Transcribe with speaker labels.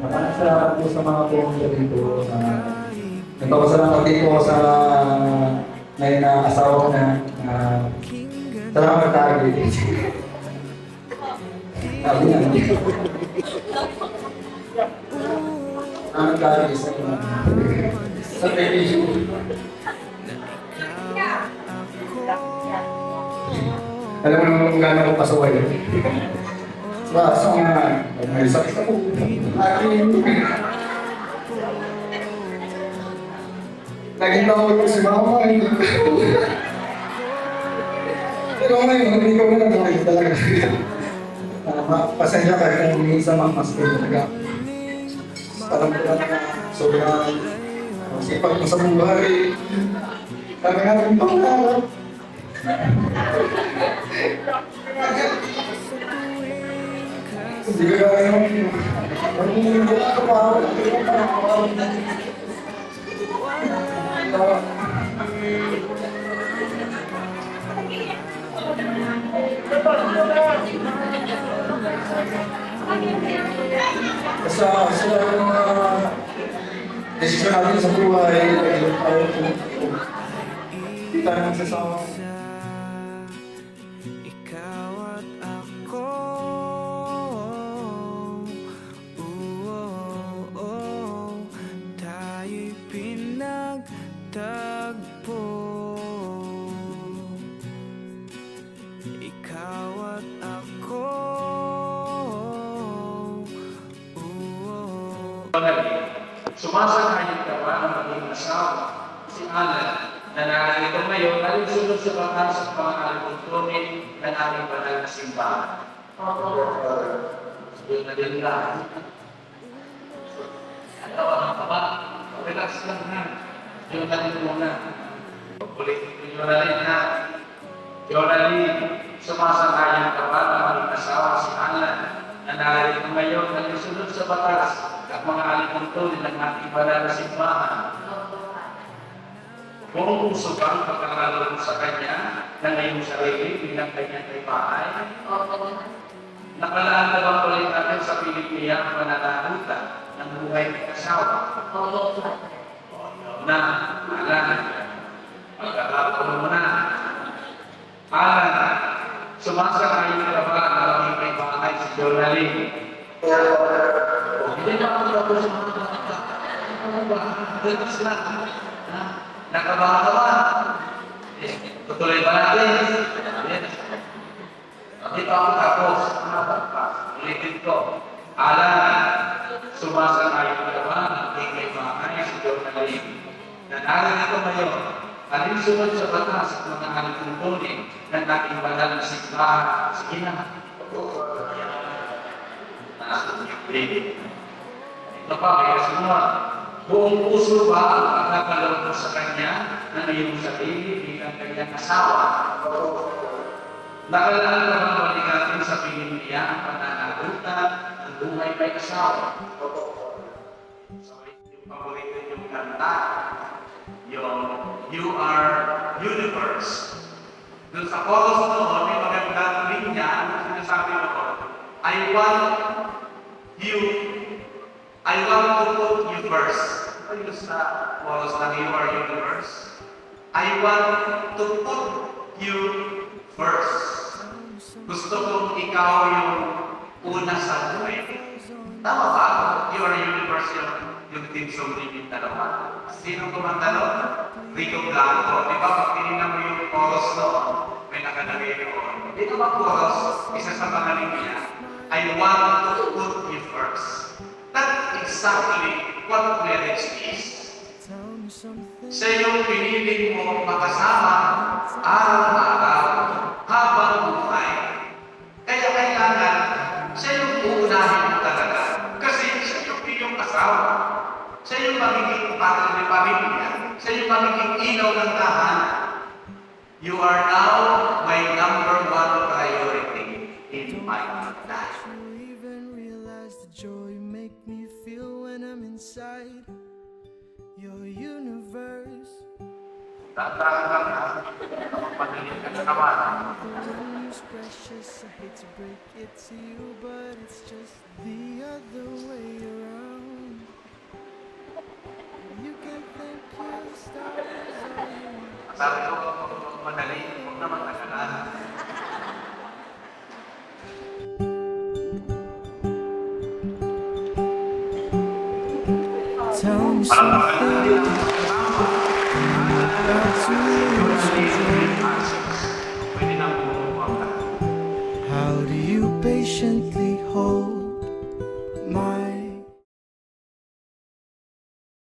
Speaker 1: Salamat po sa mga pumunta dito. Nagpapasalamat din po sa ngayon na asawa ko na salamat tayo. Sabi nga, salamat tayo sa television. Alam mo naman kung gano'n ko pasaway. So nga, may sakit ako. Naging tawag ko si mama. Pero ngayon, hindi ko na nagawin talaga. Pasensya ka kung minsan mas talaga. Parang ko na sobrang sipag mo sa buhay. Kami nga rin pangarap. Hindi ko kaya yung hindi ko parang sa desisyon natin sa buhay, ilang tayo hindi tayo magsasawa.
Speaker 2: Ikaw at ako, tayo'y pinagtagpo. Ikaw at ako.
Speaker 3: Sumasang-ayon ka ba ng maging asawa, si Alan, na narito ngayon, alinsunod sa batas at mga alipuntunin ng ating banal na simbahan? Yun na din lang. Ano ka ba? Relax lang na. Yun na din muna. Ulitin ko yun na rin na. Jonalyn, sumasang-ayon ka ba ng maging asawa, si Alan, na narito ngayon, alinsunod sa batas at mga alipuntunin ng ating banal na simbahan? Kung puso bang pagkakalaro mo sa Kanya na ngayong sarili bilang Kanyang kaibahay? Nakalaan na bang ulit natin sa Pilipina ang pananagutan ng buhay ng asawa? Na, Alan, pagkakataon mo na. Alan, sumasang-ayon ka ba na maging kaibahay si Jonalyn? Hindi na ako tapos sa mga bata. Ano ba? Relax lang. Nakabahan ka ba? Tutuloy ba natin? Hindi pa ako tapos. Ulitin ko. Alan, sumasang-ayon ka ba maging kaibahay si Jonalyn? Na narito ngayon, alinsunod sa batas at mga alipuntunin ng ating banal na simbahan. Sige na. Ito pa, may kasunod. Buong puso ba ang pagkakalaro mo sa Kanya na iyong sarili bilang Kanyang asawa? Nakalaan ka bang baligatin sa Pilipiya ang pananagutan ng buhay may asawa? So, yung paborito yung kanta, yung You Are Universe. Doon sa chorus noon, may magandang linya na sinasabi mo, I want to put you first. Ayun sa chorus ng You Are Universe. I want to put you first. Gusto kong ikaw yung una sa buhay. Tama ba? You Are Universe yung team song limit na naman. Sino kumanta nun? Rico Blanco. Di ba pag tinignan mo yung chorus noon, may nakalagay noon. Dito ba chorus? Isa sa mga linya. I want to put you first. That's exactly what marriage is. Sa iyong piniling mo makasama araw-araw habang buhay. Kaya kailangan sa iyong uunahin mo talaga. Kasi sa iyong asawa, sa iyong magiging patro ng pamilya, sa iyong magiging ilaw ng tahanan. You are now my number one priority in my life.
Speaker 2: Joy make me feel when I'm inside your universe.
Speaker 3: Tandaan lang na, kapagpanilig ka na naman.
Speaker 2: It's precious, I hate to break it to you, but it's just the other way around.
Speaker 3: Sabi ko, madali, huwag naman tagalan.
Speaker 2: Tell me something about
Speaker 3: Pwede na po.
Speaker 2: how do you patiently hold